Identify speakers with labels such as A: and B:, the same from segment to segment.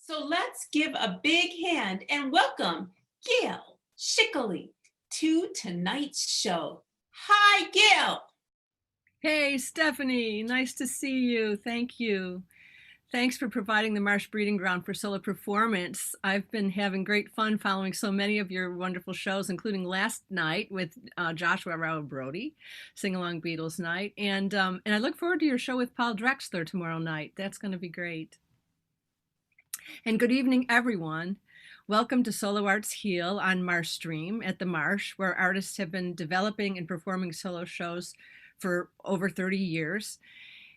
A: So let's give a big hand and welcome Gail Schickley to tonight's show. Hi, Gail.
B: Hey, Stephanie, nice to see you. Thank you. Thanks for providing the Marsh Breeding Ground for solo performance. I've been having great fun following so many of your wonderful shows, including last night with Joshua Rao Brody, Sing Along Beatles Night. And I look forward to your show with Paul Drexler tomorrow night. That's going to be great. And good evening, everyone. Welcome to Solo Arts Heal on Marsh Stream at the Marsh, where artists have been developing and performing solo shows for over 30 years.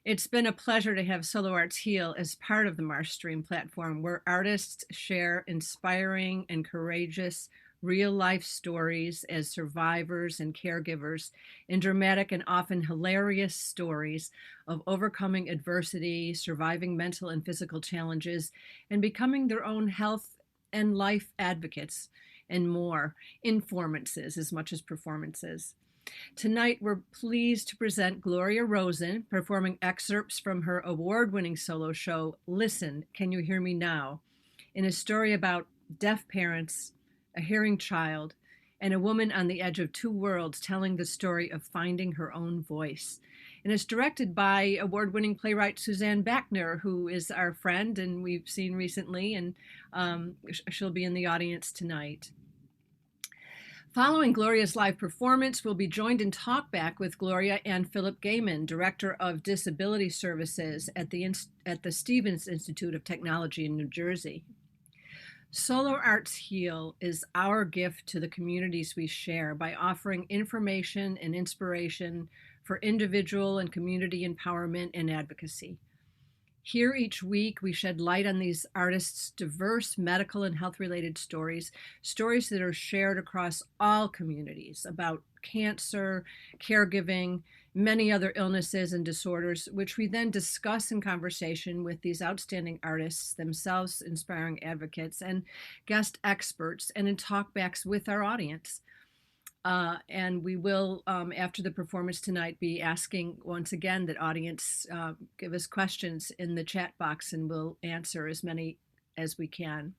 B: It's been a pleasure to have Solo Arts Heal as part of the Marsh Stream platform, where artists share inspiring and courageous real-life stories as survivors and caregivers in dramatic and often hilarious stories of overcoming adversity, surviving mental and physical challenges, and becoming their own health and life advocates, and more, informances as much as performances. Tonight, we're pleased to present Gloria Rosen performing excerpts from her award-winning solo show, Listen, Can You Hear Me Now?, in a story about deaf parents, a hearing child, and a woman on the edge of two worlds telling the story of finding her own voice. And it's directed by award-winning playwright Suzanne Bachner, who is our friend and we've seen recently, and she'll be in the audience tonight. Following Gloria's live performance, we'll be joined in talkback with Gloria and Phillip Gehman, Director of Disability Services at the Stevens Institute of Technology in New Jersey. Solo Arts Heal is our gift to the communities we share by offering information and inspiration for individual and community empowerment and advocacy. Here each week, we shed light on these artists' diverse medical and health-related stories, stories that are shared across all communities about cancer, caregiving, many other illnesses and disorders, which we then discuss in conversation with these outstanding artists, themselves inspiring advocates and guest experts, and in talkbacks with our audience. And we will, after the performance tonight, be asking once again that audience give us questions in the chat box, and we'll answer as many as we can.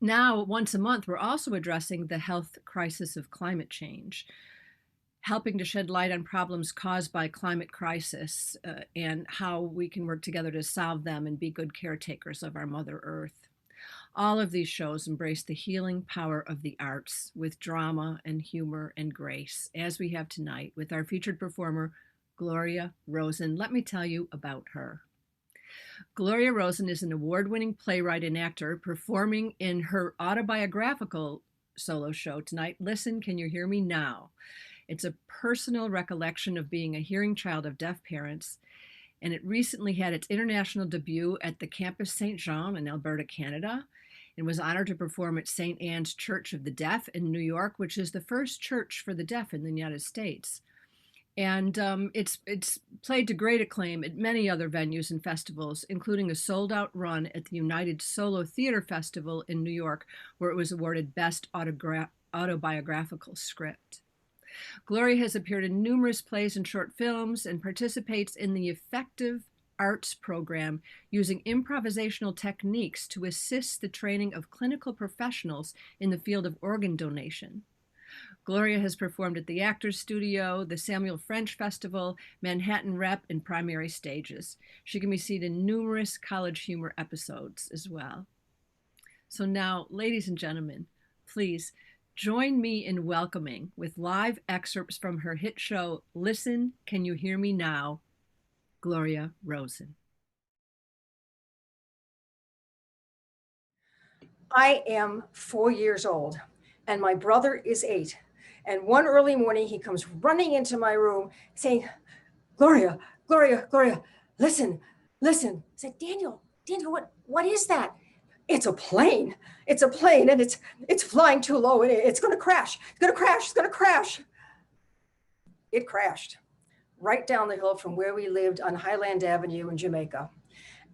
B: Now, once a month, we're also addressing the health crisis of climate change, helping to shed light on problems caused by climate crisis and how we can work together to solve them and be good caretakers of our Mother Earth. All of these shows embrace the healing power of the arts with drama and humor and grace, as we have tonight with our featured performer, Gloria Rosen. Let me tell you about her. Gloria Rosen is an award-winning playwright and actor performing in her autobiographical solo show tonight, Listen, Can You Hear Me Now? It's a personal recollection of being a hearing child of deaf parents, and it recently had its international debut at the Campus St. Jean in Alberta, Canada, and was honored to perform at St. Anne's Church of the Deaf in New York, which is the first church for the deaf in the United States. And it's played to great acclaim at many other venues and festivals, including a sold-out run at the United Solo Theater Festival in New York, where it was awarded Best Autobiographical Script. Gloria has appeared in numerous plays and short films and participates in the Effective Arts program using improvisational techniques to assist the training of clinical professionals in the field of organ donation. Gloria has performed at the Actors Studio, the Samuel French Festival, Manhattan Rep, and primary stages. She can be seen in numerous college humor episodes as well. So now, ladies and gentlemen, please join me in welcoming, with live excerpts from her hit show, Listen, Can You Hear Me Now?, Gloria Rosen.
C: I am 4 years old, and my brother is 8. And one early morning, he comes running into my room saying, Gloria, Gloria, Gloria, listen, listen. I said, Daniel, what is that? It's a plane. It's a plane, and it's flying too low, and it's going to crash. It's going to crash. It's going to crash. It crashed right down the hill from where we lived on Highland Avenue in Jamaica.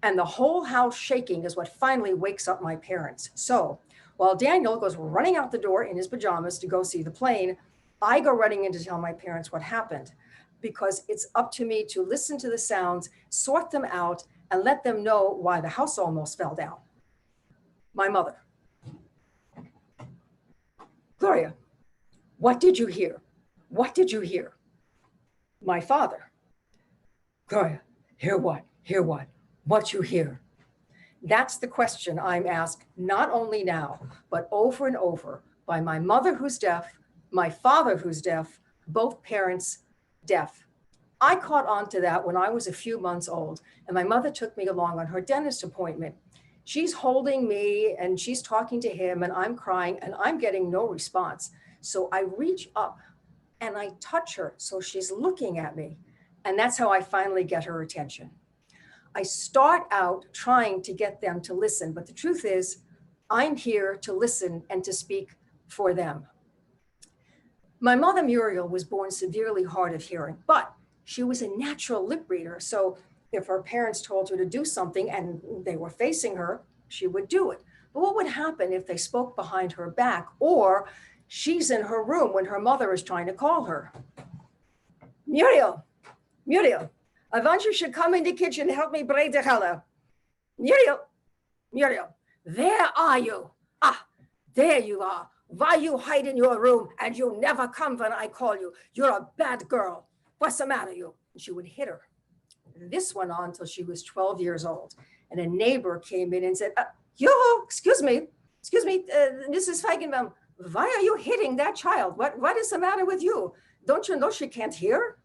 C: And the whole house shaking is what finally wakes up my parents. So while Daniel goes running out the door in his pajamas to go see the plane, I go running in to tell my parents what happened, because it's up to me to listen to the sounds, sort them out, and let them know why the house almost fell down. My mother. Gloria, what did you hear? What did you hear? My father. Gloria, hear what? Hear what? What you hear? That's the question I'm asked not only now, but over and over by my mother who's deaf, my father who's deaf, both parents deaf. I caught on to that when I was a few months old, and my mother took me along on her dentist appointment. She's holding me and she's talking to him, and I'm crying and I'm getting no response. So I reach up and I touch her so she's looking at me. And that's how I finally get her attention. I start out trying to get them to listen, but the truth is, I'm here to listen and to speak for them. My mother, Muriel, was born severely hard of hearing, but she was a natural lip reader. So if her parents told her to do something and they were facing her, she would do it. But what would happen if they spoke behind her back, or she's in her room when her mother is trying to call her? Muriel, Muriel, I want you should come in the kitchen and help me braid the challah. Muriel, Muriel, where are you? Ah, there you are. Why you hide in your room and you never come when I call you? You're a bad girl. What's the matter, you? And she would hit her. This went on until she was 12 years old. And a neighbor came in and said, excuse me, Mrs. Feigenbaum, why are you hitting that child? What is the matter with you? Don't you know she can't hear?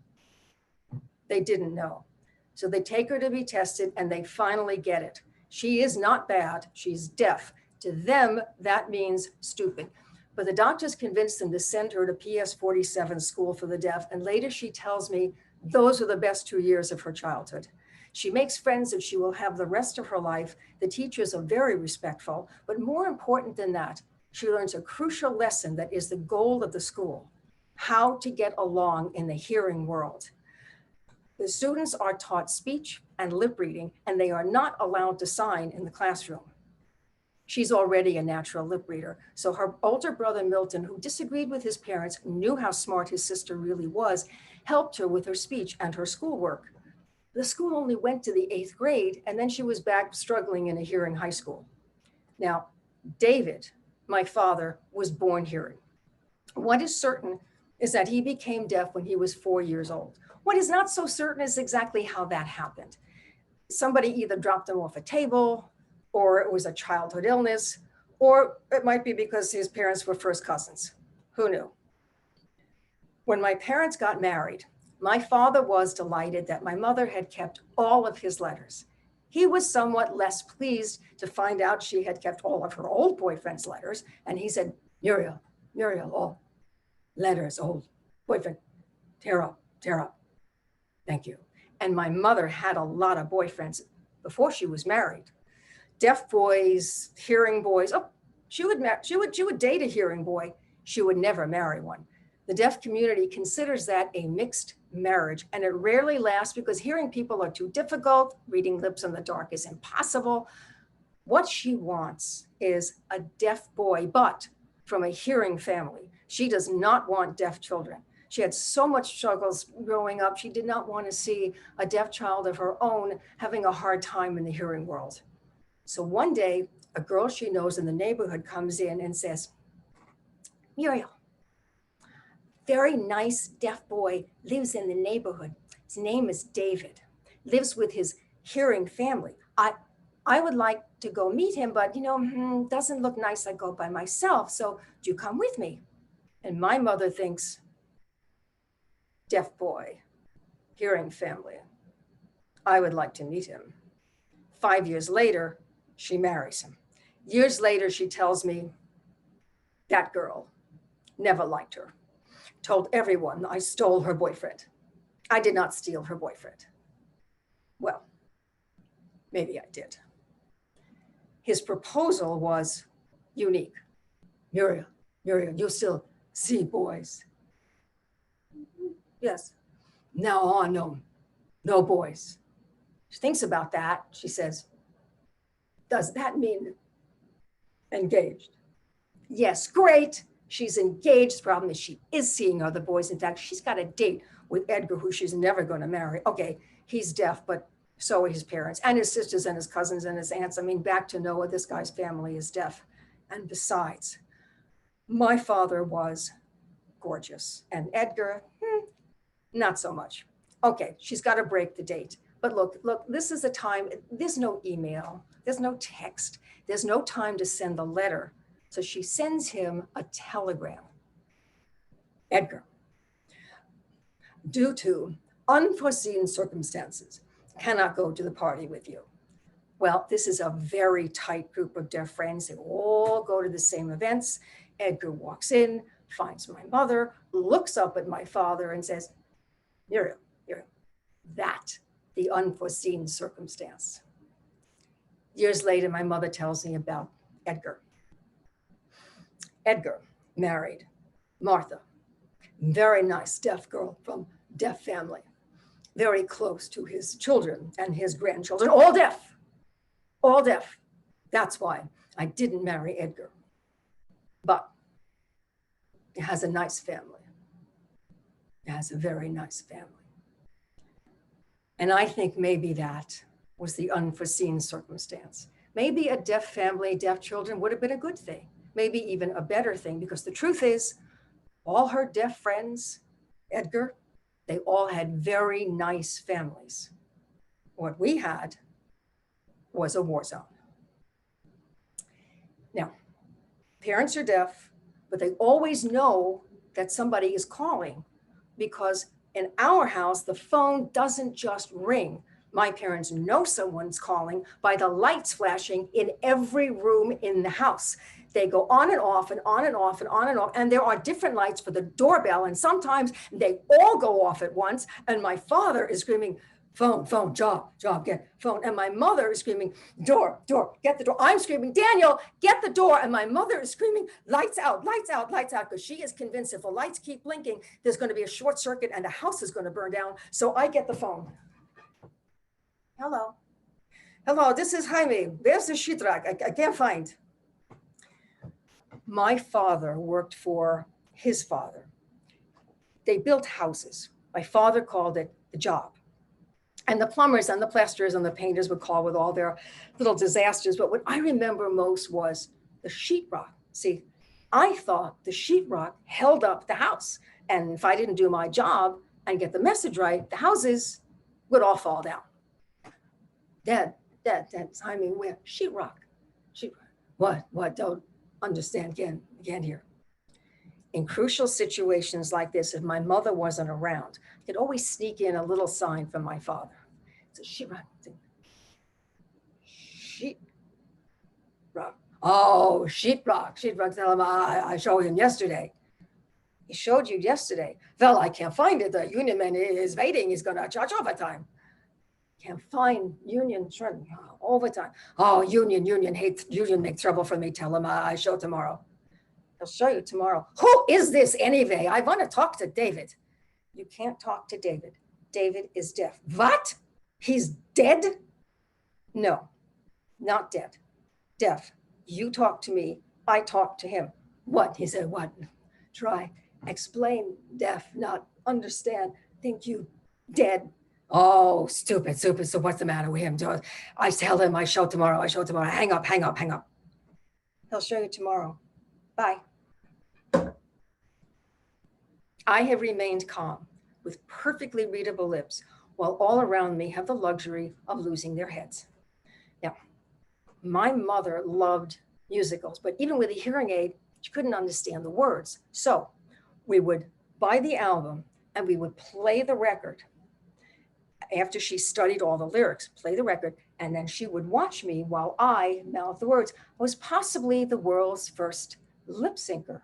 C: They didn't know. So they take her to be tested and they finally get it. She is not bad, she's deaf. To them, that means stupid. But the doctors convinced them to send her to PS 47 School for the Deaf. And later she tells me those are the best 2 years of her childhood. She makes friends that she will have the rest of her life. The teachers are very respectful, but more important than that, she learns a crucial lesson that is the goal of the school: how to get along in the hearing world. The students are taught speech and lip reading, and they are not allowed to sign in the classroom. She's already a natural lip reader. So her older brother, Milton, who disagreed with his parents, knew how smart his sister really was, helped her with her speech and her schoolwork. The school only went to the 8th grade, and then she was back struggling in a hearing high school. Now, David, my father, was born hearing. What is certain is that he became deaf when he was 4 years old. What is not so certain is exactly how that happened. Somebody either dropped him off a table, or it was a childhood illness, or it might be because his parents were first cousins. Who knew? When my parents got married, my father was delighted that my mother had kept all of his letters. He was somewhat less pleased to find out she had kept all of her old boyfriend's letters. And he said, Muriel, all letters, old boyfriend, tear up. Thank you. And my mother had a lot of boyfriends before she was married. Deaf boys, hearing boys. Oh, she would date a hearing boy. She would never marry one. The deaf community considers that a mixed marriage, and it rarely lasts because hearing people are too difficult. Reading lips in the dark is impossible. What she wants is a deaf boy, but from a hearing family. She does not want deaf children. She had so much struggles growing up. She did not want to see a deaf child of her own having a hard time in the hearing world. So one day, a girl she knows in the neighborhood comes in and says, Muriel, very nice deaf boy lives in the neighborhood. His name is David, lives with his hearing family. I would like to go meet him, but doesn't look nice I go by myself. So do you come with me? And my mother thinks, deaf boy, hearing family. I would like to meet him. 5 years later, she marries him. Years later, she tells me that girl never liked her. Told everyone I stole her boyfriend. I did not steal her boyfriend. Well, maybe I did. His proposal was unique. Muriel, you still see boys? Yes. Now on, no boys. She thinks about that. She says, does that mean engaged? Yes, great. She's engaged. The problem is she is seeing other boys. In fact, she's got a date with Edgar, who she's never going to marry. Okay, he's deaf, but So are his parents and his sisters and his cousins and his aunts. I mean, back to Noah, this guy's family is deaf. And besides, my father was gorgeous, and Edgar, not so much. Okay, she's got to break the date. But look, this is a time, there's no email, there's no text, there's no time to send a letter. So she sends him a telegram. Edgar, due to unforeseen circumstances, cannot go to the party with you. Well, this is a very tight group of deaf friends. They all go to the same events. Edgar walks in, finds my mother, looks up at my father and says, Muriel, that, the unforeseen circumstance. Years later, my mother tells me about Edgar. Edgar married Martha, very nice deaf girl from deaf family, very close to his children and his grandchildren, all deaf, all deaf. That's why I didn't marry Edgar. But he has a nice family. He has a very nice family. And I think maybe that was the unforeseen circumstance. Maybe a deaf family, deaf children would have been a good thing, maybe even a better thing, because the truth is, all her deaf friends, Edgar, they all had very nice families. What we had was a war zone. Now, parents are deaf, but they always know that somebody is calling, because in our house, the phone doesn't just ring. My parents know someone's calling by the lights flashing in every room in the house. They go on and off and on and off and on and off. And there are different lights for the doorbell. And sometimes they all go off at once. And my father is screaming, phone, job, get phone. And my mother is screaming, door, get the door. I'm screaming, Daniel, get the door. And my mother is screaming, lights out, because she is convinced if the lights keep blinking, there's going to be a short circuit and the house is going to burn down. So I get the phone. Hello, this is Jaime. Where's the sheetrock? I can't find. My father worked for his father. They built houses. My father called it the job. And the plumbers and the plasterers and the painters would call with all their little disasters. But what I remember most was the sheetrock. See, I thought the sheetrock held up the house. And if I didn't do my job and get the message right, the houses would all fall down. Dad, I mean, where? Sheetrock. What? Don't understand again here. In crucial situations like this, if my mother wasn't around, I could always sneak in a little sign from my father. It's a sheetrock. Sheetrock. Oh, sheetrock. Tell him I showed him yesterday. He showed you yesterday. Well, I can't find it. The union man is waiting. He's going to charge overtime. Can't find union overtime. Oh, union make trouble for me. Tell him I show tomorrow. I'll show you tomorrow. Who is this anyway? I want to talk to David. You can't talk to David. David is deaf. What? He's dead? No, not dead. Deaf. You talk to me. I talk to him. What? He said, what? Try. Explain. Deaf. Not understand. Think you dead. Oh, stupid. So what's the matter with him? I tell him I show tomorrow. Hang up. He'll show you tomorrow. Bye. I have remained calm with perfectly readable lips while all around me have the luxury of losing their heads. Now, my mother loved musicals, but even with a hearing aid, she couldn't understand the words. So we would buy the album and we would play the record. After she studied all the lyrics, play the record, and then she would watch me while I mouthed the words. I was possibly the world's first lip syncer.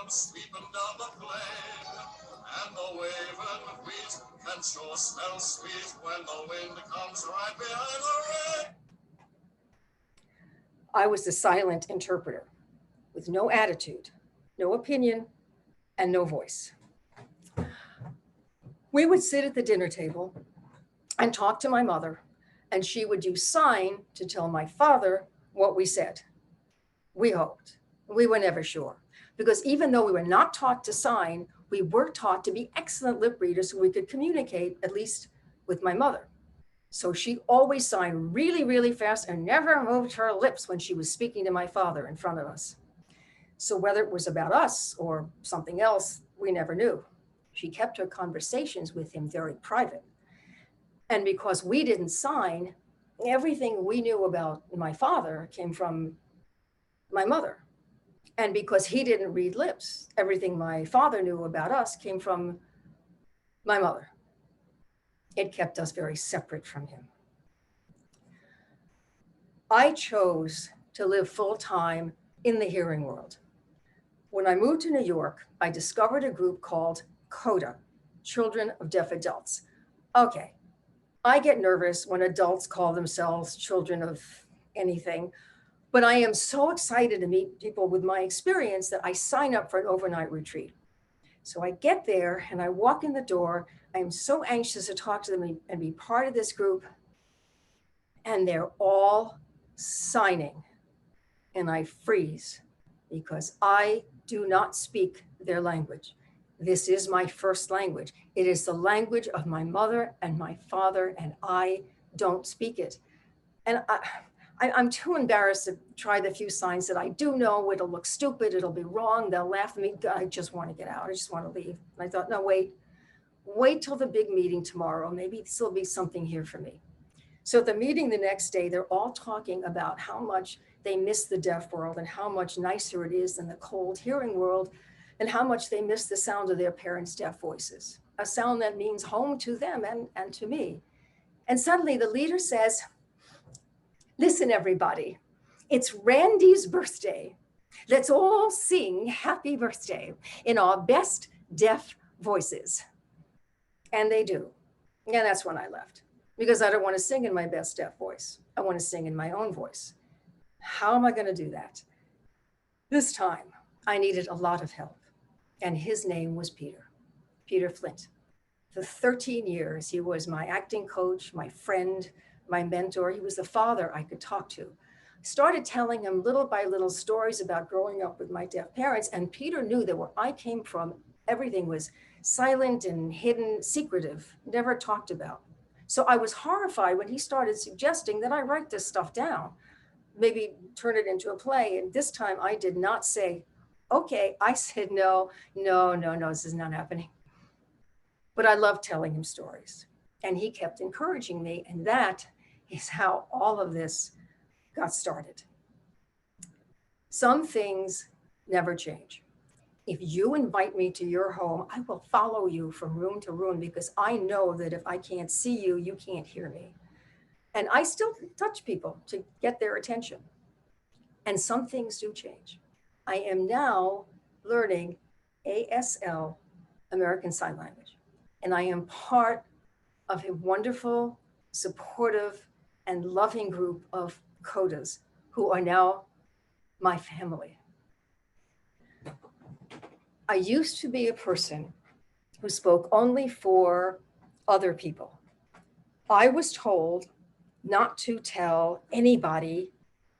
D: Sweeping down the plain, and the waving wheat can sure smell sweet when the wind comes right behind the rain.
C: I was the silent interpreter with no attitude, no opinion, and no voice. We would sit at the dinner table and talk to my mother, and she would use sign to tell my father what we said. We hoped. We were never sure. Because even though we were not taught to sign, we were taught to be excellent lip readers so we could communicate, at least with my mother. So she always signed really, really fast and never moved her lips when she was speaking to my father in front of us. So whether it was about us or something else, we never knew. She kept her conversations with him very private. And because we didn't sign, everything we knew about my father came from my mother. And because he didn't read lips, everything my father knew about us came from my mother. It kept us very separate from him. I chose to live full-time in the hearing world. When I moved to New York, I discovered a group called Coda, Children of Deaf Adults. Okay, I get nervous when adults call themselves children of anything, but I am so excited to meet people with my experience that I sign up for an overnight retreat. So I get there and I walk in the door. I am so anxious to talk to them and be part of this group. And they're all signing. And I freeze because I do not speak their language. This is my first language. It is the language of my mother and my father, and I don't speak it. And I'm too embarrassed to try the few signs that I do know. It'll look stupid. It'll be wrong. They'll laugh at me. I just want to get out. I just want to leave. And I thought, no, wait till the big meeting tomorrow. Maybe this will be something here for me. So at the meeting the next day, they're all talking about how much they miss the deaf world and how much nicer it is than the cold hearing world and how much they miss the sound of their parents' deaf voices, a sound that means home to them and to me. And suddenly the leader says, listen, everybody, it's Randy's birthday. Let's all sing happy birthday in our best deaf voices. And they do. And that's when I left, because I don't want to sing in my best deaf voice. I want to sing in my own voice. How am I going to do that? This time, I needed a lot of help. And his name was Peter Flint. For 13 years, he was my acting coach, my friend, my mentor. He was the father I could talk to. I started telling him little by little stories about growing up with my deaf parents. And Peter knew that where I came from, everything was silent and hidden, secretive, never talked about. So I was horrified when he started suggesting that I write this stuff down, maybe turn it into a play. And this time I did not say, okay. I said, no, this is not happening. But I loved telling him stories. And he kept encouraging me. And that is how all of this got started. Some things never change. If you invite me to your home, I will follow you from room to room because I know that if I can't see you, you can't hear me. And I still touch people to get their attention. And some things do change. I am now learning ASL, American Sign Language. And I am part of a wonderful, supportive, and loving group of Codas who are now my family. I used to be a person who spoke only for other people. I was told not to tell anybody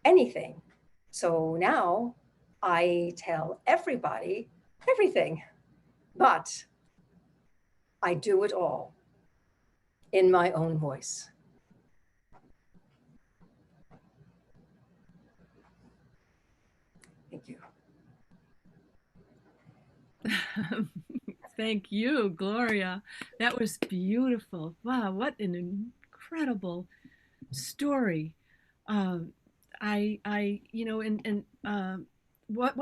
C: anything. So now I tell everybody everything, but I do it all in my own voice. Thank you.
B: Thank you, Gloria. That was beautiful. Wow, what an incredible story. What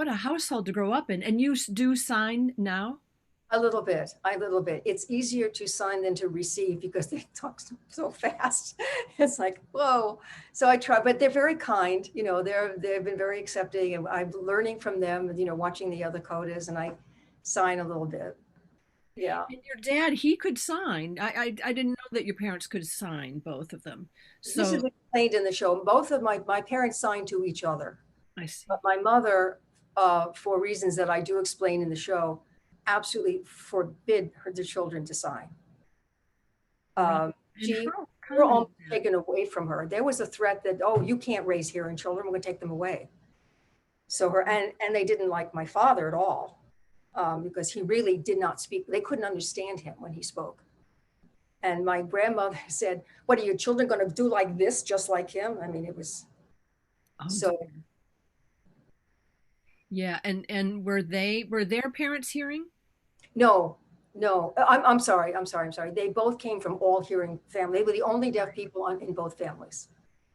B: a household to grow up in. And you do sign now?
C: A little bit. It's easier to sign than to receive because they talk so fast. It's like, whoa. So I try, but they're very kind. They've been very accepting, and I'm learning from them, watching the other Codas, and I sign a little bit. Yeah.
B: And your dad, he could sign. I didn't know that your parents could sign, both of them. So
C: this is explained in the show. Both of my parents signed to each other.
B: I see.
C: But my mother, for reasons that I do explain in the show, absolutely forbid the children to sign. We were almost taken away from her. There was a threat that, oh, you can't raise hearing children. We're going to take them away. So and they didn't like my father at all, because he really did not speak. They couldn't understand him when he spoke. And my grandmother said, "What are your children going to do like this, just like him?" I mean, it was so.
B: dear. Yeah, and were their parents hearing?
C: No, no. I'm sorry. They both came from all hearing family. They were the only deaf people in both families.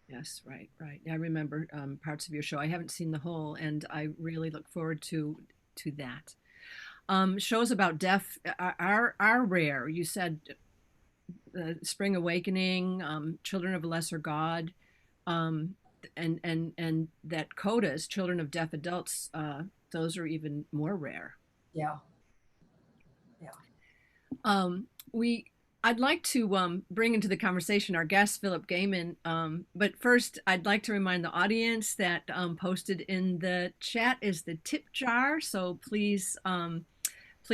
B: Yes, right. I remember parts of your show. I haven't seen the whole, and I really look forward to that. Shows about deaf are rare. You said Spring Awakening, Children of a Lesser God, and that Codas, Children of Deaf Adults. Those are even more rare.
C: Yeah.
B: I'd like to bring into the conversation our guest, Phillip Gehman. But first, I'd like to remind the audience that posted in the chat is the tip jar. So please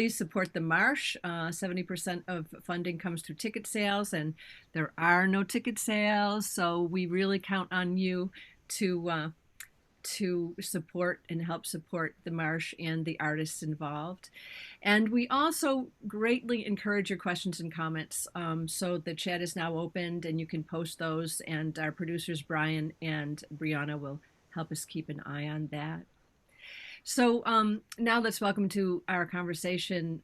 B: support the Marsh. 70% of funding comes through ticket sales, and there are no ticket sales. So we really count on you to support and help support the Marsh and the artists involved. And we also greatly encourage your questions and comments. So the chat is now opened and you can post those, and our producers Brian and Brianna will help us keep an eye on that. So now let's welcome to our conversation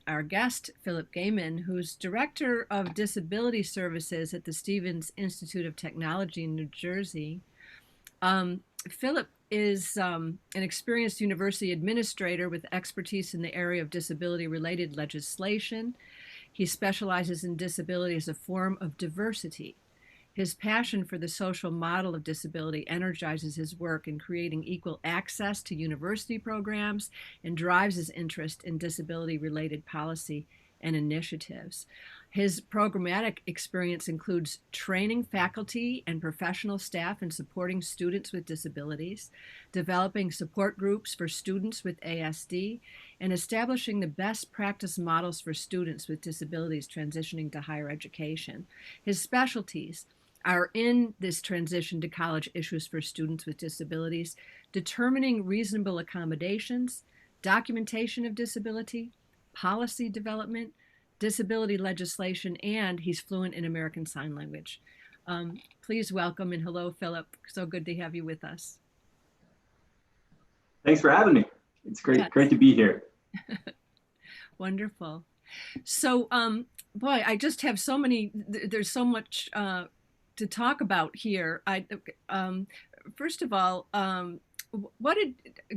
B: our guest, Phillip Gehman, who's Director of Disability Services at the Stevens Institute of Technology in New Jersey. Phillip is an experienced university administrator with expertise in the area of disability-related legislation. He specializes in disability as a form of diversity. His passion for the social model of disability energizes his work in creating equal access to university programs and drives his interest in disability-related policy and initiatives. His programmatic experience includes training faculty and professional staff in supporting students with disabilities, developing support groups for students with ASD, and establishing the best practice models for students with disabilities transitioning to higher education. His specialties are in this transition to college issues for students with disabilities, determining reasonable accommodations, documentation of disability, policy development, disability legislation, and he's fluent in American Sign Language. Please welcome and hello, Phillip. So good to have you with us.
E: Thanks for having me. It's great to be here.
B: Wonderful. So, boy, I just have so many, there's so much to talk about here. First of all,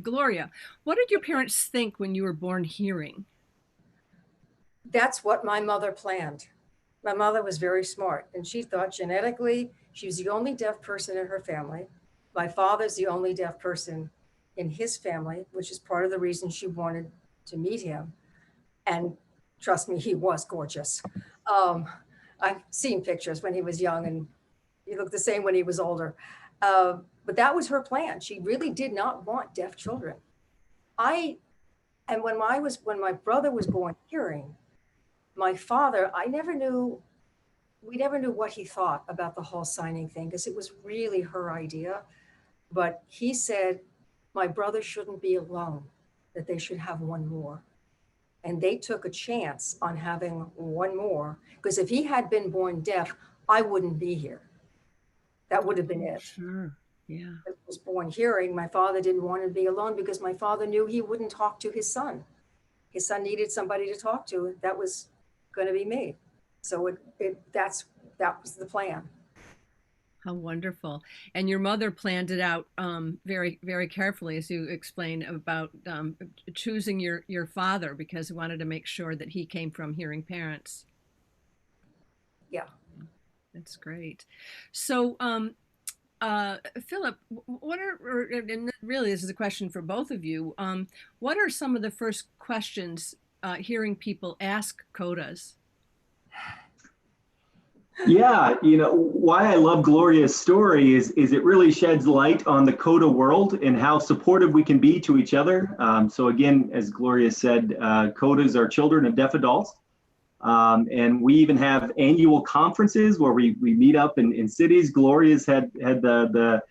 B: Gloria, what did your parents think when you were born hearing?
C: That's what my mother planned. My mother was very smart, and she thought genetically she was the only deaf person in her family. My father's the only deaf person in his family, which is part of the reason she wanted to meet him. And trust me, he was gorgeous. I've seen pictures when he was young, and he looked the same when he was older. But that was her plan. She really did not want deaf children. When my brother was born hearing, my father, we never knew what he thought about the whole signing thing, because it was really her idea. But he said, my brother shouldn't be alone, that they should have one more. And they took a chance on having one more, because if he had been born deaf, I wouldn't be here. That would have been it.
B: Sure. Yeah.
C: I was born hearing. My father didn't want to be alone because my father knew he wouldn't talk to his son. His son needed somebody to talk to. That was going to be me. So that was the plan.
B: How wonderful. And your mother planned it out very, very carefully, as you explained, about choosing your father, because we wanted to make sure that he came from hearing parents.
C: Yeah.
B: That's great. So, Phillip, and really this is a question for both of you, what are some of the first questions hearing people ask Codas?
E: Yeah, why I love Gloria's story is it really sheds light on the Coda world and how supportive we can be to each other. So again, as Gloria said, Codas are children of deaf adults. And we even have annual conferences where we meet up in cities. Gloria's had the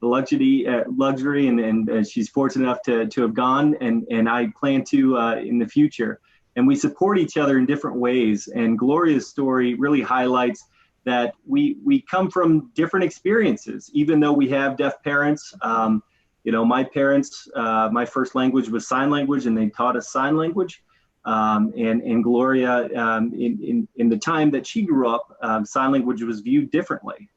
E: luxury, and she's fortunate enough to have gone, and I plan to in the future. And we support each other in different ways. And Gloria's story really highlights that we come from different experiences, even though we have deaf parents. My parents, my first language was sign language, and they taught us sign language. And Gloria, in the time that she grew up, sign language was viewed differently.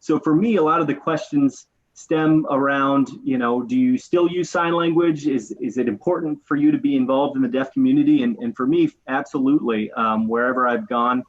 E: So for me, a lot of the questions stem around, do you still use sign language? Is it important for you to be involved in the deaf community? And for me, absolutely. Wherever I've gone,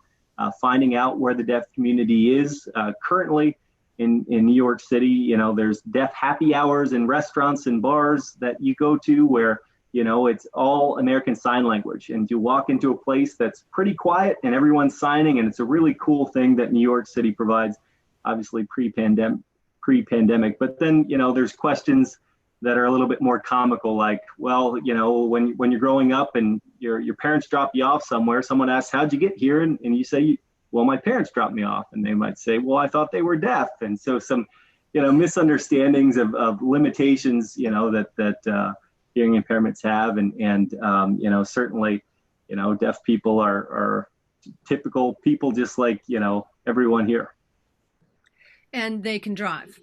E: finding out where the deaf community is. Currently in New York City, there's deaf happy hours in restaurants and bars that you go to where, it's all American Sign Language. And you walk into a place that's pretty quiet and everyone's signing, and it's a really cool thing that New York City provides, obviously pre-pandemic. But then, there's questions that are a little bit more comical, like, well, when you're growing up and your parents drop you off somewhere, someone asks, how'd you get here? And you say, well, my parents dropped me off. And they might say, well, I thought they were deaf. And so some, misunderstandings of limitations, that hearing impairments have. And certainly, deaf people are typical people just like, everyone here.
B: And they can drive.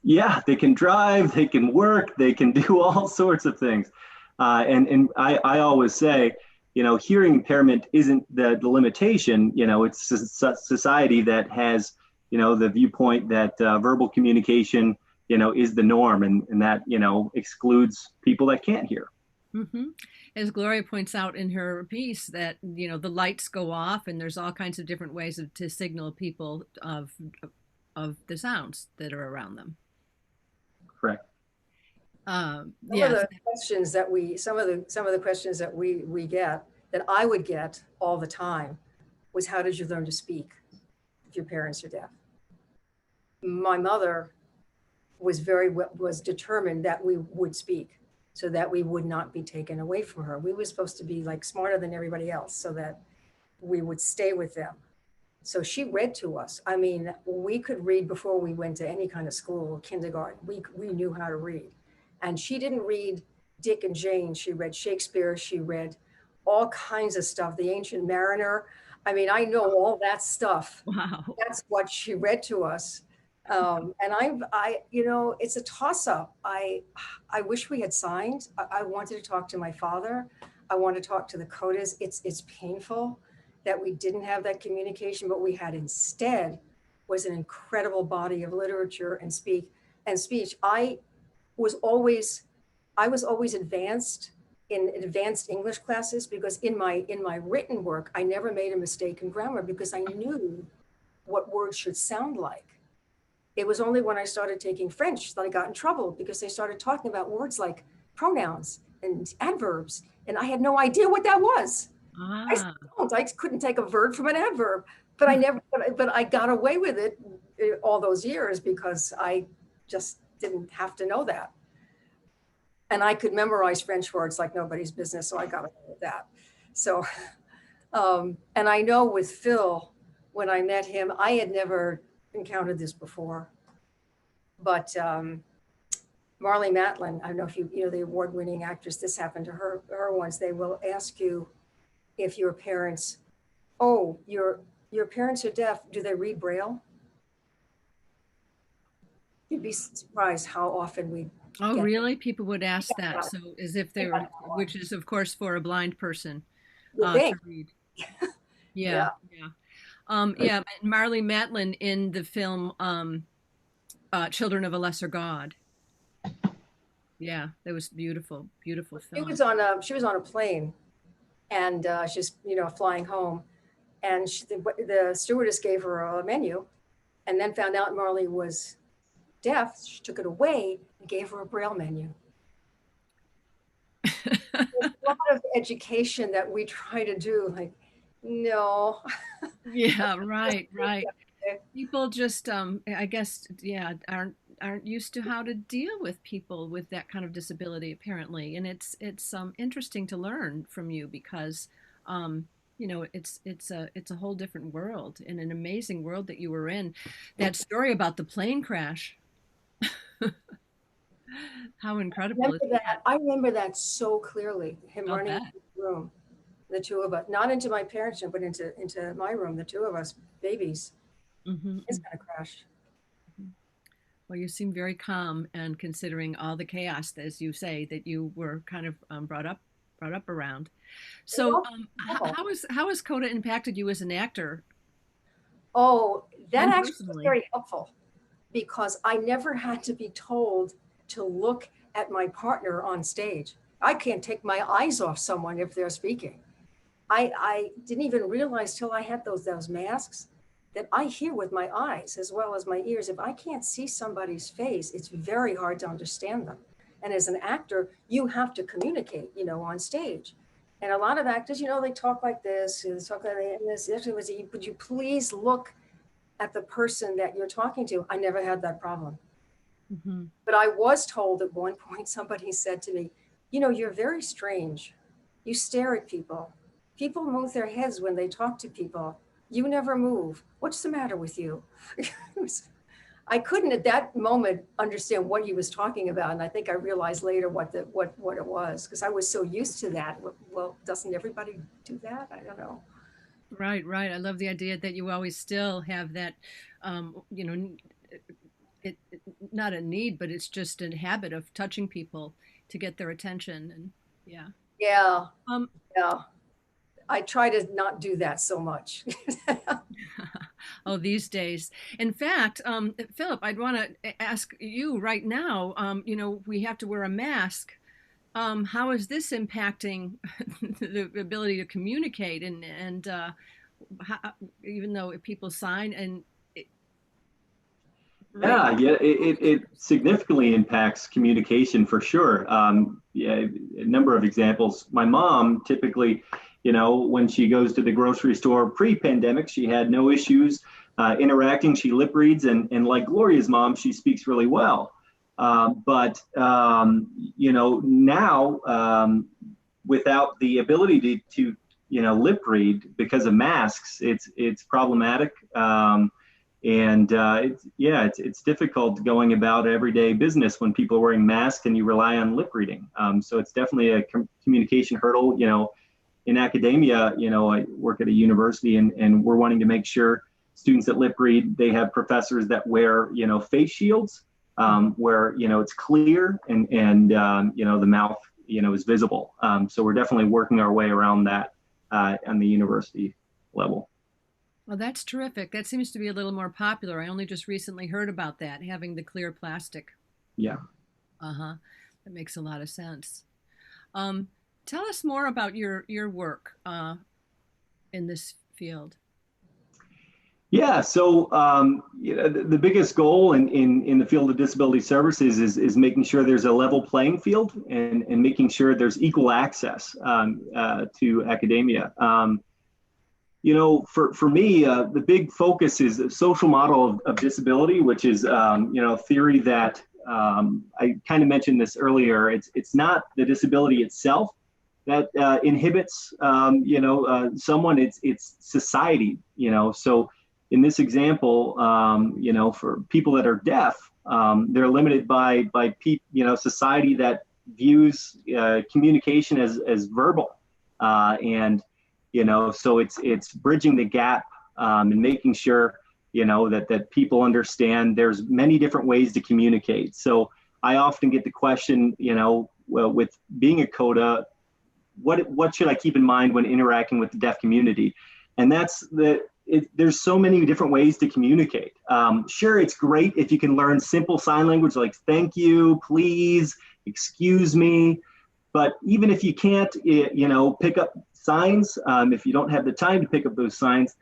E: Yeah, they can drive, they can work, they can do all sorts of things. And I always say, hearing impairment isn't the limitation. It's a society that has, the viewpoint that verbal communication, is the norm, and that, excludes people that can't hear.
B: Mm-hmm. As Gloria points out in her piece, that the lights go off, and there's all kinds of different ways to signal people of the sounds that are around them.
E: Correct.
C: Some of the questions that we get, that I would get all the time, was how did you learn to speak if your parents are deaf? My mother was determined that we would speak, so that we would not be taken away from her. We were supposed to be like smarter than everybody else, so that we would stay with them. So she read to us. I mean, we could read before we went to any kind of school or kindergarten. We knew how to read. And she didn't read Dick and Jane. She read Shakespeare. She read all kinds of stuff. The Ancient Mariner. I mean, I know all that stuff.
B: Wow.
C: That's what she read to us. And it's a toss-up. I wish we had signed. I wanted to talk to my father. I want to talk to the Codas. It's painful that we didn't have that communication. But we had instead was an incredible body of literature and speech. I was always advanced in advanced English classes, because in my written work, I never made a mistake in grammar, because I knew what words should sound like. It was only when I started taking French that I got in trouble, because they started talking about words like pronouns and adverbs, and I had no idea what that was. I couldn't take a verb from an adverb, but I got away with it all those years because I just didn't have to know that. And I could memorize French words like nobody's business, so I got away with that. So, and I know with Phil, when I met him, I had never encountered this before, but Marlee Matlin, I don't know if you know the award-winning actress, this happened to her once. They will ask you if your parents, your parents are deaf, do they read Braille? You'd be surprised how often we
B: really? People would ask that. So as if they were, which is of course for a blind person to read. Yeah. Marlee Matlin in the film Children of a Lesser God. Yeah, that was beautiful, beautiful film.
C: She was on a plane, and she's flying home, and the stewardess gave her a menu, and then found out Marlee was deaf. She took it away and gave her a Braille menu. There's a lot of education that we try to do, like, no.
B: Yeah, right. People just, I guess, aren't used to how to deal with people with that kind of disability, apparently. And it's interesting to learn from you, because, it's a whole different world, and an amazing world that you were in. That story about the plane crash. How incredible is that?
C: I remember that so clearly, him
B: I'll
C: running
B: bet.
C: into the room, the two of us, not into my parents' room, but into my room, the two of us, babies.
B: Mhm,
C: It's gonna crash.
B: Well, you seem very calm, and considering all the chaos, as you say, that you were kind of brought up around. So,
C: Well,
B: how has Coda impacted you as an actor
C: oh, that
B: and
C: actually was
B: personally?
C: very helpful because I never had to be told to look at my partner on stage. I can't take my eyes off someone if they're speaking. I didn't even realize till I had those masks that I hear with my eyes as well as my ears. If I can't see somebody's face, it's very hard to understand them. And as an actor, you have to communicate, on stage. And a lot of actors, they talk like this, they talk like this. Would you please look at the person that you're talking to? I never had that problem.
B: Mhm.
C: But I was told at one point, somebody said to me, you're very strange. You stare at people. People move their heads when they talk to people. You never move. What's the matter with you? I couldn't at that moment understand what he was talking about. And I think I realized later what it was, because I was so used to that. Well, doesn't everybody do that? I don't know.
B: Right, right. I love the idea that you always still have that, um, you know, not a need, but it's just a habit of touching people to get their attention. And yeah.
C: Yeah,
B: Um,
C: yeah. I try to not do that so much.
B: oh, these days. In fact, Philip, I'd want to ask you right now. We have to wear a mask. How is this impacting the ability to communicate and how, even though people sign and right?
E: Yeah, it significantly impacts communication for sure. Yeah, a number of examples. My mom typically, when she goes to the grocery store pre-pandemic, she had no issues interacting. She lip reads, and like Gloria's mom, she speaks really well. But now without the ability to lip read because of masks, it's problematic. And it's difficult going about everyday business when people are wearing masks and you rely on lip reading. So it's definitely a communication hurdle. In academia, I work at a university, and we're wanting to make sure students that lip read, they have professors that wear face shields where it's clear and the mouth is visible. So we're definitely working our way around that on the university level.
B: Well, that's terrific. That seems to be a little more popular. I only just recently heard about that, having the clear plastic.
E: Yeah.
B: Uh-huh. That makes a lot of sense. Um, Tell us more about your work in this field.
E: Yeah, so the biggest goal in the field of disability services is making sure there's a level playing field and making sure there's equal access to academia. For me, the big focus is the social model of disability, which is theory that I kind of mentioned this earlier. It's not the disability itself that inhibits someone. It's society. So in this example, for people that are deaf, they're limited by society that views communication as verbal and. So it's bridging the gap and making sure, that people understand there's many different ways to communicate. So I often get the question, well, with being a Coda, what should I keep in mind when interacting with the deaf community? And that's there's so many different ways to communicate. Sure, it's great if you can learn simple sign language like thank you, please, excuse me. But even if you can't, pick up signs, if you don't have the time to pick up those signs,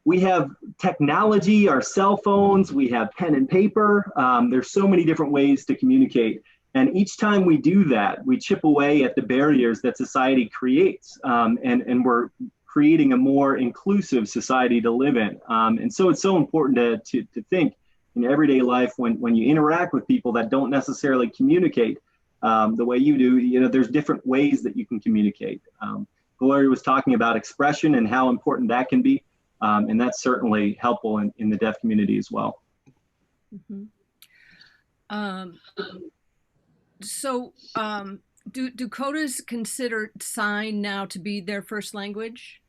E: we have technology, our cell phones, we have pen and paper. There's so many different ways to communicate. And each time we do that, we chip away at the barriers that society creates. And we're creating a more inclusive society to live in. And so it's so important to think in everyday life when you interact with people that don't necessarily communicate the way you do, there's different ways that you can communicate. Gloria was talking about expression and how important that can be. And that's certainly helpful in the deaf community as well.
B: Mm-hmm. Um, so do Codas consider sign now to be their first language?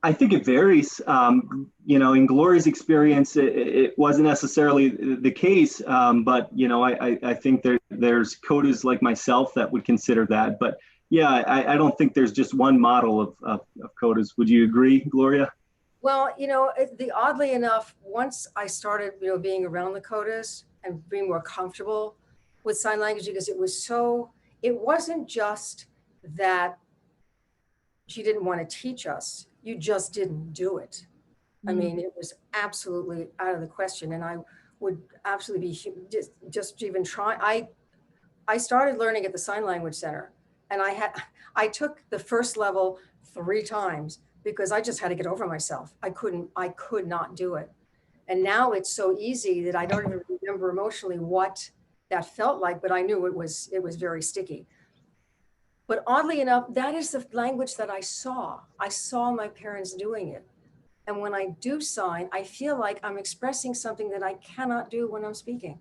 E: I think it varies. In Gloria's experience, it wasn't necessarily the case, but I think there's coders like myself that would consider that. But yeah, I don't think there's just one model of coders. Would you agree, Gloria?
C: Well, oddly enough, once I started, being around the codas and being more comfortable with sign language, because it wasn't just that she didn't want to teach us. You just didn't do it. I mean, it was absolutely out of the question. And I would absolutely be just even try. I started learning at the Sign Language Center, and I took the first level 3 times because I just had to get over myself. I could not do it. And now it's so easy that I don't even remember emotionally what that felt like, but I knew it was very sticky. But oddly enough, that is the language that I saw. I saw my parents doing it. And when I do sign, I feel like I'm expressing something that I cannot do when I'm speaking.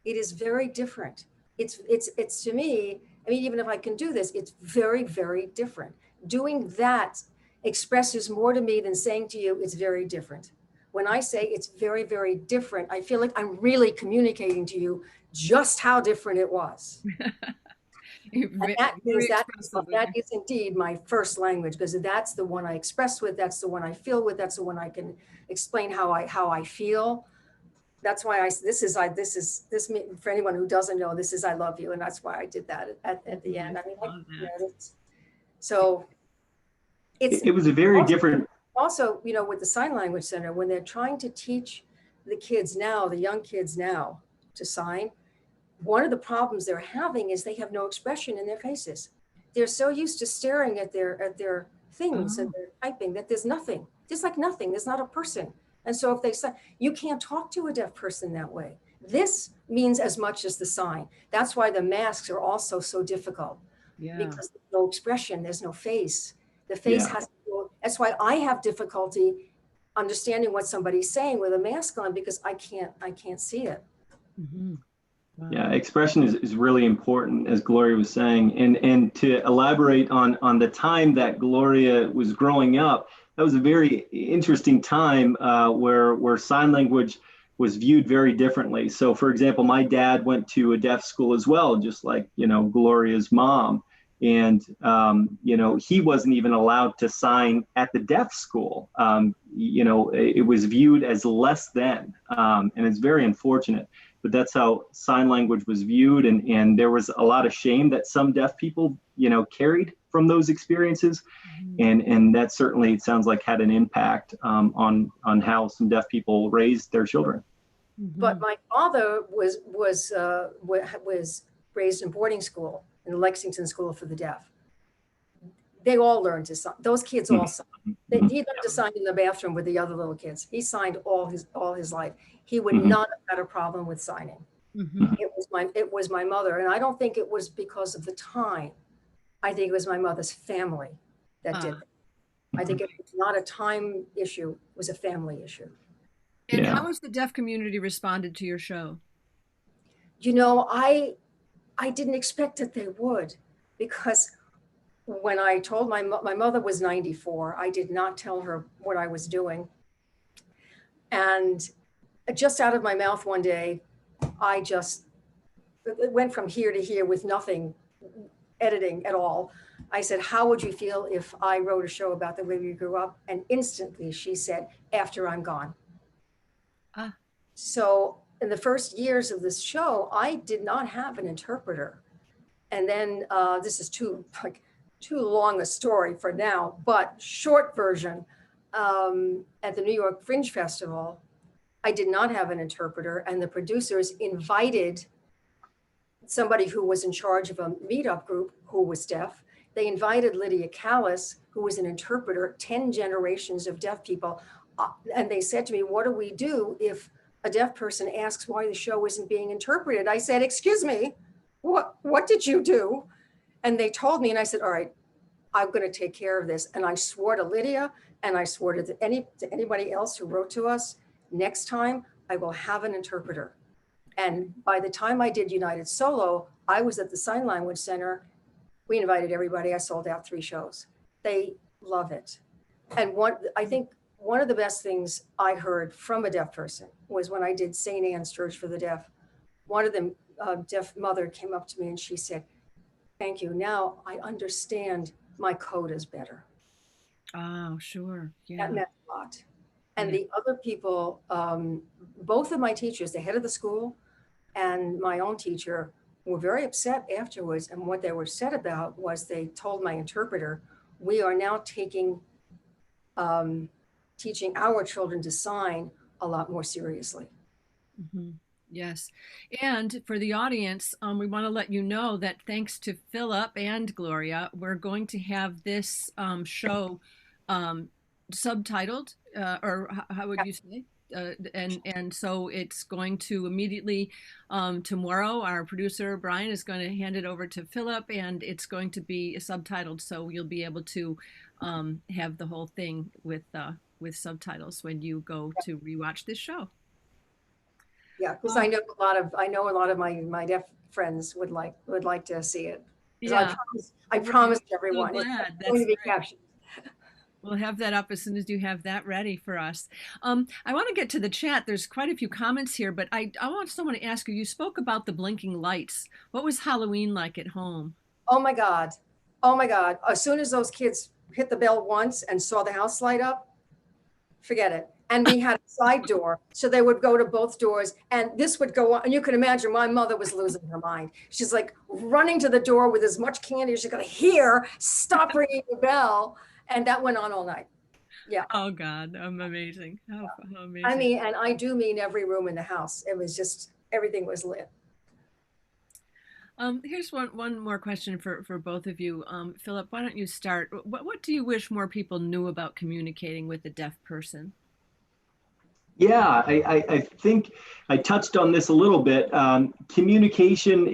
C: It is very different. It's to me, I mean, even if I can do this, it's very, very different. Doing that expresses more to me than saying to you, it's very different. When I say it's very, very different, I feel like I'm really communicating to you just how different it was. And that is indeed my first language, because that's the one I express with, that's the one I feel with, that's the one I can explain how I feel. That's why for anyone who doesn't know, this is I love you, and that's why I did that at the end. I mean, so
E: it was a very different.
C: Also, with the Sign Language Center, when they're trying to teach the young kids now to sign, one of the problems they're having is they have no expression in their faces. They're so used to staring at their things and they're typing that there's nothing. There's like nothing. There's not a person. And so if they say, you can't talk to a deaf person that way. This means as much as the sign. That's why the masks are also so difficult. Yeah. Because there's no expression, there's no face. The face has no, that's why I have difficulty understanding what somebody's saying with a mask on, because I can't see it.
B: Mm-hmm. Wow.
E: Yeah, expression is really important, as Gloria was saying. And to elaborate on the time that Gloria was growing up, that was a very interesting time where sign language was viewed very differently. So, for example, my dad went to a deaf school as well, just like, Gloria's mom. And, he wasn't even allowed to sign at the deaf school. It was viewed as less than, and it's very unfortunate. But that's how sign language was viewed. And there was a lot of shame that some deaf people, carried from those experiences. And that certainly, it sounds like, had an impact on how some deaf people raised their children.
C: But my father was raised in boarding school, in the Lexington School for the Deaf. They all learned to sign. Those kids all signed. He learned to sign in the bathroom with the other little kids. He signed all his life. He would not have had a problem with signing. It was my mother, and I don't think it was because of the time. I think it was my mother's family that did it. I think it was not a time issue; it was a family issue.
B: And how has the deaf community responded to your show?
C: I didn't expect that they would, because when I told my mother was 94, I did not tell her what I was doing. And just out of my mouth one day, it went from here to here with nothing editing at all. I said, how would you feel if I wrote a show about the way we grew up? And instantly she said, after I'm gone. So in the first years of this show, I did not have an interpreter. And then this is too long a story for now, but short version, at the New York Fringe Festival, I did not have an interpreter, and the producers invited somebody who was in charge of a meetup group who was deaf. They invited Lydia Callis, who was an interpreter, 10 generations of deaf people. And they said to me, what do we do if a deaf person asks why the show isn't being interpreted? I said, excuse me, what did you do? And they told me, and I said, all right, I'm going to take care of this. And I swore to Lydia, and I swore to anybody else who wrote to us, next time I will have an interpreter. And by the time I did United Solo, I was at the Sign Language Center. We invited everybody. I sold out 3 shows. They love it. And I think one of the best things I heard from a deaf person was when I did St. Anne's Church for the Deaf. One of them, deaf mother, came up to me and she said, "Thank you. Now I understand my codas better."
B: Oh, sure. Yeah.
C: That meant a lot. And
B: Yeah.
C: the other people, both of my teachers, the head of the school and my own teacher, were very upset afterwards. And what they were upset about was they told my interpreter, "We are now taking teaching our children to sign a lot more seriously."
B: Mm-hmm. Yes. And for the audience, we want to let you know that thanks to Phillip and Gloria, we're going to have this show subtitled, or how would you say? And so it's going to immediately tomorrow, our producer Brian is going to hand it over to Phillip, and it's going to be subtitled, so you'll be able to have the whole thing with subtitles when you go to rewatch this show.
C: Yeah, because I know a lot of my deaf friends would like to see it.
B: Yeah,
C: I promised everyone
B: so
C: it's
B: glad.
C: going to be
B: Great.
C: captioned.
B: We'll have that up as soon as you have that ready for us. I want to get to the chat. There's quite a few comments here, but I want someone to ask you. You spoke about the blinking lights. What was Halloween like at home?
C: Oh my God. Oh my God. As soon as those kids hit the bell once and saw the house light up, forget it. And we had a side door, so they would go to both doors, and this would go on. And you can imagine my mother was losing her mind. She's like running to the door with as much candy as she's gonna hear, stop ringing the bell. And that went on all night. Yeah.
B: Oh God, I'm amazing. How amazing.
C: I mean, and I do mean every room in the house. It was just, everything was lit.
B: Here's one more question for both of you. Phillip, why don't you start? What do you wish more people knew about communicating with a deaf person?
E: Yeah, I think I touched on this a little bit. Communication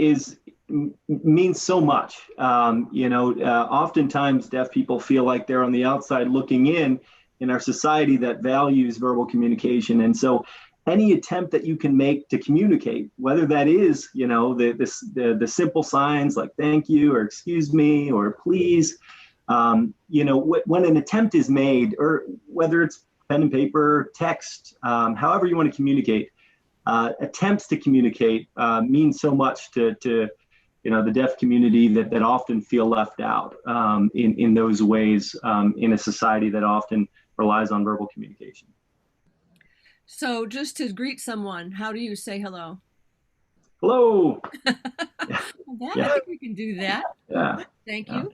E: means so much. Oftentimes deaf people feel like they're on the outside looking in our society that values verbal communication. And so any attempt that you can make to communicate, whether that is, the simple signs like thank you or excuse me or please, when an attempt is made, or whether it's pen and paper, text, however you want to communicate, attempts to communicate mean so much to the deaf community that often feel left out in those ways in a society that often relies on verbal communication.
B: So just to greet someone, how do you say hello?
E: Hello.
B: Yeah.
E: Yeah.
B: I think we can do that.
E: Yeah.
B: Thank you.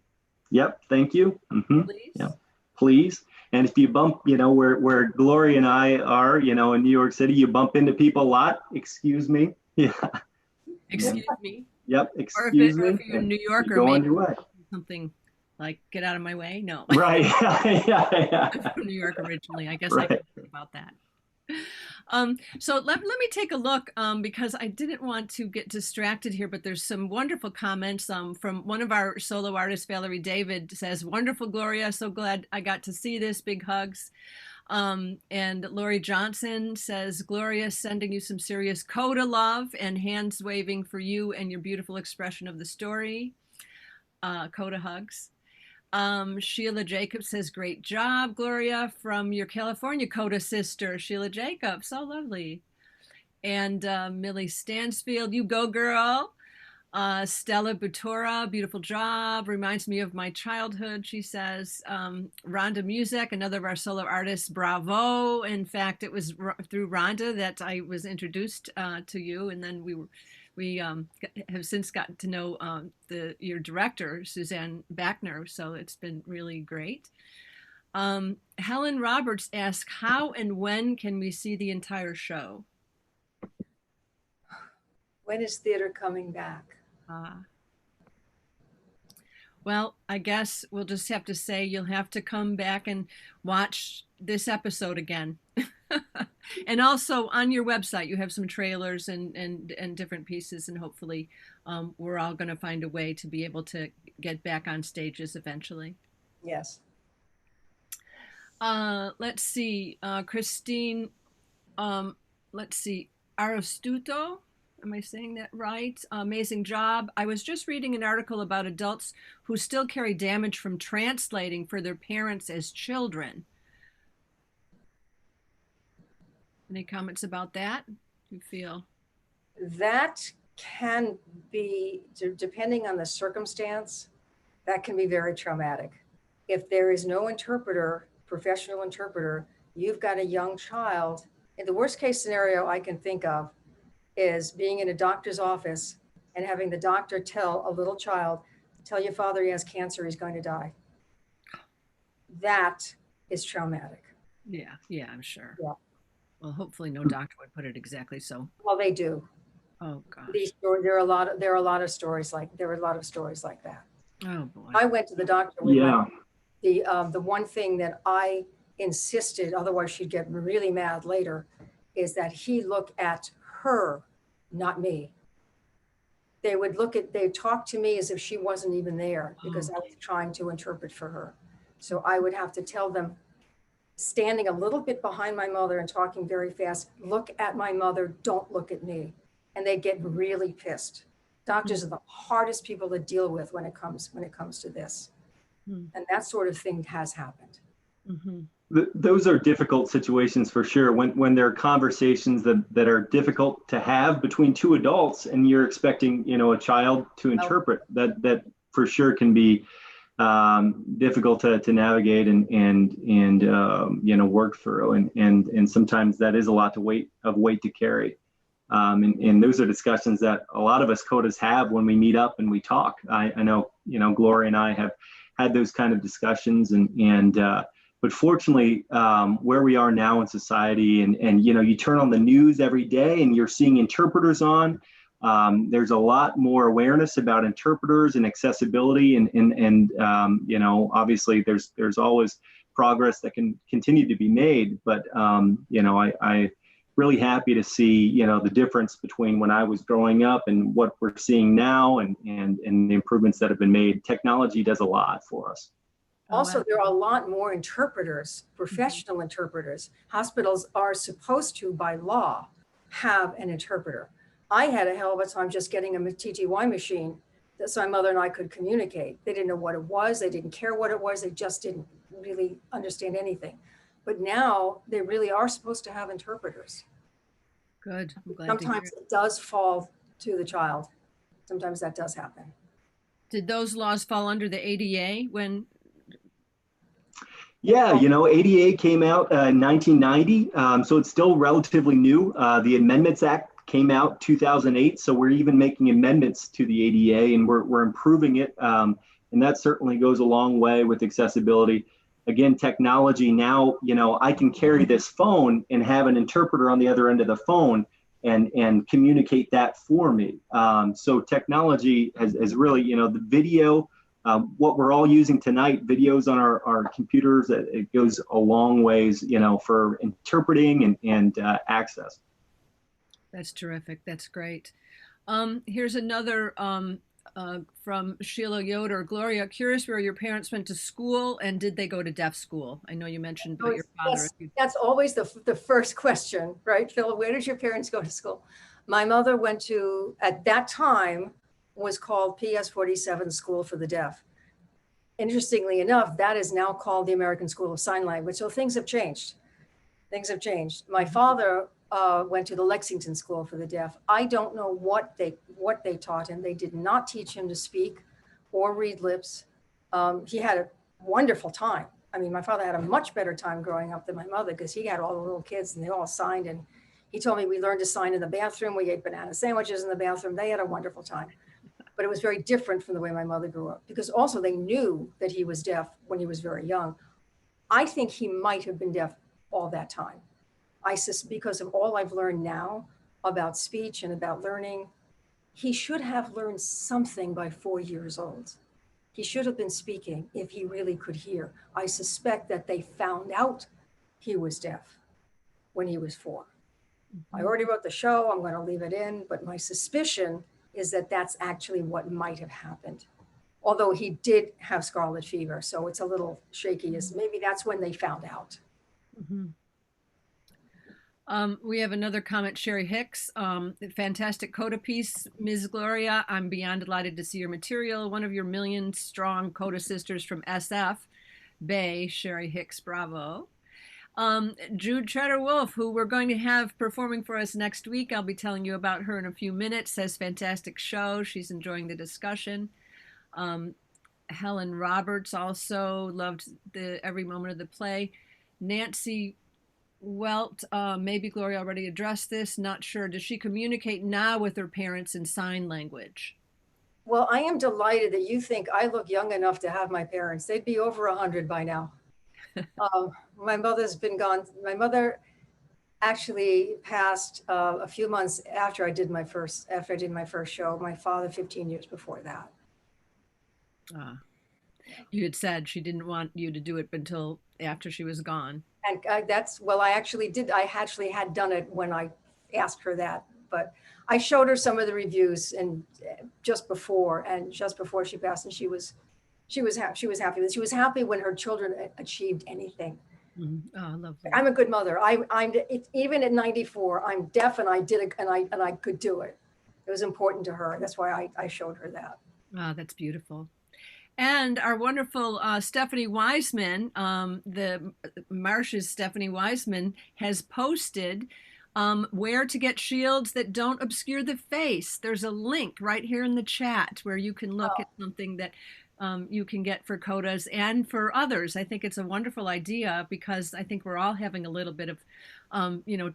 E: Yep. Thank you. Mm-hmm.
B: Please.
E: Yeah. Please. And if you bump, where Gloria and I are, in New York City, you bump into people a lot. Excuse me. Yeah.
B: Excuse me.
E: Yep. Excuse me.
B: Or if you're in New York,
E: go on your way.
B: Something like "get out of my way." No.
E: Right. Yeah.
B: I'm from New York originally. I guess
E: right.
B: I can think about that. So let me take a look because I didn't want to get distracted here, but there's some wonderful comments from one of our solo artists, Valerie David, says, "Wonderful, Gloria. So glad I got to see this. Big hugs." And Lori Johnson says, "Gloria, sending you some serious Coda love and hands waving for you and your beautiful expression of the story. Coda hugs." Sheila Jacobs says, "Great job, Gloria, from your California Coda sister, Sheila Jacobs. So lovely." And Millie Stansfield, "You go, girl." Stella Butora, "Beautiful job. Reminds me of my childhood," she says. Rhonda Music, another of our solo artists, "Bravo." In fact, it was through Rhonda that I was introduced to you, and then we have since gotten to know your director, Suzanne Bachner, so it's been really great. Helen Roberts asks, "How and when can we see the entire show?"
C: When is theater coming back?
B: Well, I guess we'll just have to say you'll have to come back and watch this episode again. And also on your website, you have some trailers and different pieces, and hopefully we're all going to find a way to be able to get back on stages eventually.
C: Yes.
B: Let's see. Christine let's see, Aristuto. Am I saying that right? Amazing job. I was just reading an article about adults who still carry damage from translating for their parents as children. Any comments about that? You feel?
C: That can be, depending on the circumstance, that can be very traumatic. If there is no interpreter, professional interpreter, you've got a young child. In the worst case scenario I can think of is being in a doctor's office and having the doctor tell a little child, tell your father he has cancer, he's going to die. That is traumatic.
B: Yeah, I'm sure.
C: Yeah.
B: Well, hopefully no doctor would put it exactly so.
C: Well, they do.
B: Oh gosh.
C: There are a lot of stories like that.
B: Oh boy.
C: I went to the doctor with
E: Yeah.
C: the one thing that I insisted, otherwise she'd get really mad later, is that he look at her, not me. They'd talk to me as if she wasn't even there because I was trying to interpret for her. So I would have to tell them, standing a little bit behind my mother and talking very fast, look at my mother, don't look at me. And they get really pissed. Doctors are the hardest people to deal with when it comes to this. And that sort of thing has happened.
B: Mm-hmm.
E: Those are difficult situations for sure. When there are conversations that are difficult to have between two adults, and you're expecting, a child to interpret, that for sure can be difficult to navigate and work through, and sometimes that is a lot of weight to carry. And those are discussions that a lot of us coders have when we meet up and we talk. I know, Gloria and I have had those kind of discussions, but fortunately, where we are now in society, and you turn on the news every day and you're seeing interpreters on. There's a lot more awareness about interpreters and accessibility, and obviously there's always progress that can continue to be made. But I really happy to see the difference between when I was growing up and what we're seeing now, and the improvements that have been made. Technology does a lot for us.
C: Also, there are a lot more interpreters, professional interpreters. Hospitals are supposed to, by law, have an interpreter. I had a hell of a time just getting a TTY machine so my mother and I could communicate. They didn't know what it was. They didn't care what it was. They just didn't really understand anything. But now they really are supposed to have interpreters.
B: Good. I'm glad
C: Sometimes it does fall to the child. Sometimes that does happen.
B: Did those laws fall under the ADA when?
E: Yeah, ADA came out in 1990, so it's still relatively new. The Amendments Act came out 2008, so we're even making amendments to the ADA, and we're improving it, and that certainly goes a long way with accessibility. Again, technology now, I can carry this phone and have an interpreter on the other end of the phone and communicate that for me. So technology has really, the video. What we're all using tonight, videos on our computers, it goes a long ways, for interpreting and access.
B: That's terrific. That's great. Here's another from Sheila Yoder. Gloria, curious where your parents went to school, and did they go to deaf school? I know you mentioned about your father.
C: That's always the first question, right, Phil? Where did your parents go to school? My mother went to, at that time, was called PS 47 School for the Deaf. Interestingly enough, that is now called the American School of Sign Language. So things have changed. My father went to the Lexington School for the Deaf. I don't know what they taught him. They did not teach him to speak or read lips. He had a wonderful time. I mean, my father had a much better time growing up than my mother because he had all the little kids and they all signed. And he told me we learned to sign in the bathroom. We ate banana sandwiches in the bathroom. They had a wonderful time. But it was very different from the way my mother grew up, because also they knew that he was deaf when he was very young. I think he might have been deaf all that time. Because of all I've learned now about speech and about learning, he should have learned something by 4 years old. He should have been speaking if he really could hear. I suspect that they found out he was deaf when he was 4. I already wrote the show. I'm going to leave it in, but my suspicion is that that's actually what might have happened. Although he did have scarlet fever, so it's a little shaky. Maybe that's when they found out.
B: Mm-hmm. We have another comment, Sherry Hicks. Fantastic Coda piece, Ms. Gloria. I'm beyond delighted to see your material. One of your million strong Coda sisters from SF, Bay, Sherry Hicks, bravo. Jude Treader Wolf, who we're going to have performing for us next week. I'll be telling you about her in a few minutes. Says fantastic show. She's enjoying the discussion. Helen Roberts also loved every moment of the play. Nancy Welt, maybe Gloria already addressed this, not sure. Does she communicate now with her parents in sign language?
C: Well, I am delighted that you think I look young enough to have my parents. They'd be over 100 by now. My mother's been gone. My mother actually passed a few months after I did my first show. My father 15 years before that.
B: You had said she didn't want you to do it until after she was gone.
C: And I actually did. I actually had done it when I asked her that, but I showed her some of the reviews and just before she passed, and she was happy. She was happy when her children achieved anything.
B: Mm-hmm. Oh, lovely.
C: I'm a good mother. Even at 94, I'm deaf, and I did it, and I could do it. It was important to her. That's why I showed her that.
B: Oh, that's beautiful. And our wonderful Stephanie Wiseman, the Marsh's Stephanie Wiseman, has posted where to get shields that don't obscure the face. There's a link right here in the chat where you can look at something that you can get for Codas and for others. I think it's a wonderful idea because I think we're all having a little bit of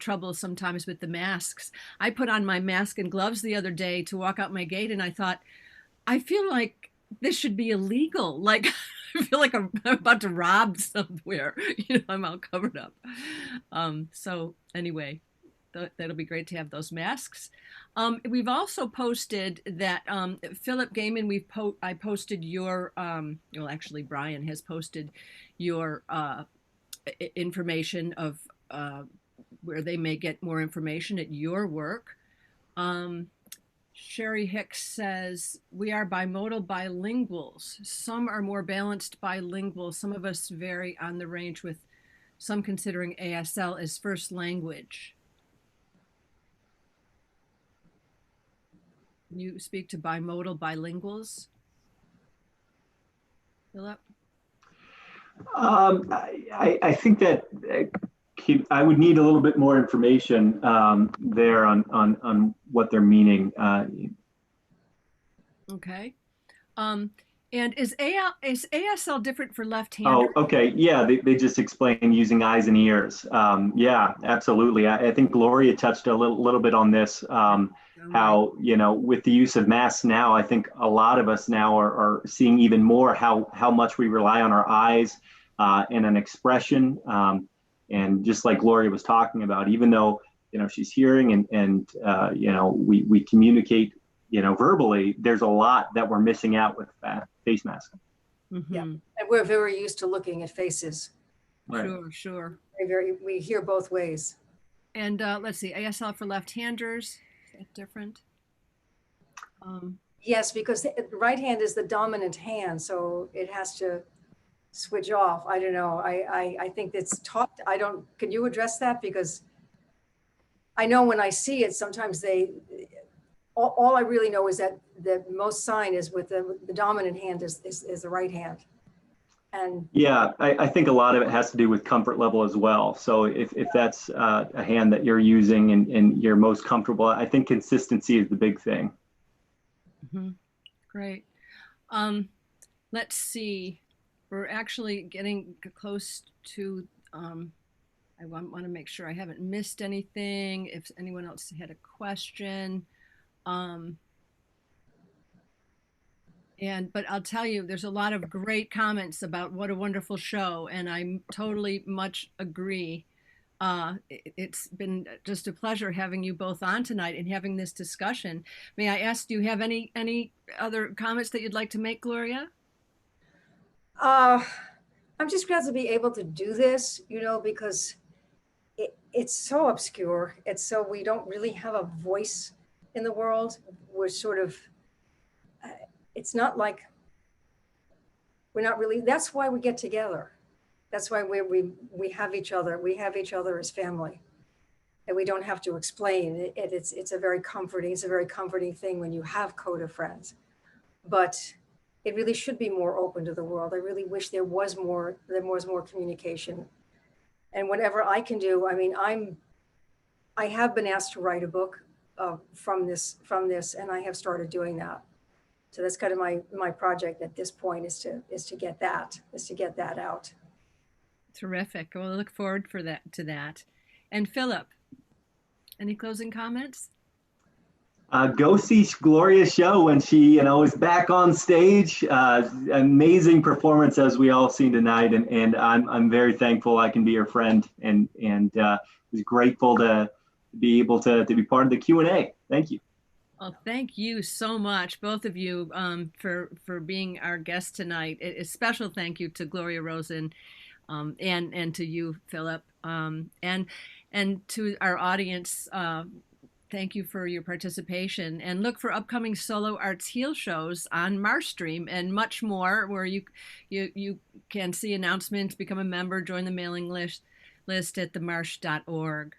B: trouble sometimes with the masks. I put on my mask and gloves the other day to walk out my gate, and I thought, I feel like this should be illegal. Like, I feel like I'm about to rob somewhere. I'm all covered up. So anyway, that'll be great to have those masks. We've also posted that Phillip Gehman, I posted your, actually Brian has posted your information of where they may get more information at your work. Sherry Hicks says, we are bimodal bilinguals. Some are more balanced bilingual. Some of us vary on the range, with some considering ASL as first language. Can you speak to bimodal bilinguals, Phillip?
E: I think that I would need a little bit more information there on what they're meaning.
B: Okay. And is ASL different for left-handers?
E: Oh, okay. Yeah, they just explain using eyes and ears. Yeah, absolutely. I think Gloria touched a little bit on this. How, with the use of masks now, I think a lot of us now are seeing even more how much we rely on our eyes and an expression. And just like Gloria was talking about, even though, she's hearing and we communicate, verbally, there's a lot that we're missing out with face masks.
B: Mm-hmm.
C: Yeah, and we're very used to looking at faces.
B: Right. Sure.
C: We hear both ways.
B: And let's see, ASL for left-handers, is that different?
C: Yes, because the right hand is the dominant hand, so it has to switch off. I don't know. I think it's taught. Can you address that? Because I know when I see it, sometimes all I really know is that the most sign is with the dominant hand is the right hand. And
E: yeah, I think a lot of it has to do with comfort level as well. So if that's a hand that you're using and you're most comfortable, I think consistency is the big thing.
B: Mm-hmm. Great. Let's see. We're actually getting close to, I want to make sure I haven't missed anything. If anyone else had a question. But I'll tell you, there's a lot of great comments about what a wonderful show, and I totally much agree. It's been just a pleasure having you both on tonight and having this discussion. May I ask, do you have any other comments that you'd like to make, Gloria?
C: I'm just glad to be able to do this, because it's so obscure. We don't really have a voice in the world. We're sort of, it's not like, we're not really, that's why we get together. That's why we have each other. We have each other as family. and we don't have to explain it. It's a very comforting thing when you have Coda friends. But it really should be more open to the world. I really wish there was more communication. And whatever I can do, I mean, I have been asked to write a book from this, and I have started doing that. So that's kind of my project at this point, is to get that out.
B: Terrific. Well, I look forward to that. And Phillip, any closing comments?
E: Go see Gloria's show when she, is back on stage. Amazing performance, as we all seen tonight, and I'm very thankful I can be her friend, and was grateful to be able to be part of the Q&A. Thank you.
B: Well, thank you so much, both of you, for being our guest tonight. A special thank you to Gloria Rosen, and to you, Phillip, and to our audience. Thank you for your participation, and look for upcoming Solo Arts Heal shows on Marshstream and much more, where you can see announcements, become a member, join the mailing list at themarsh.org.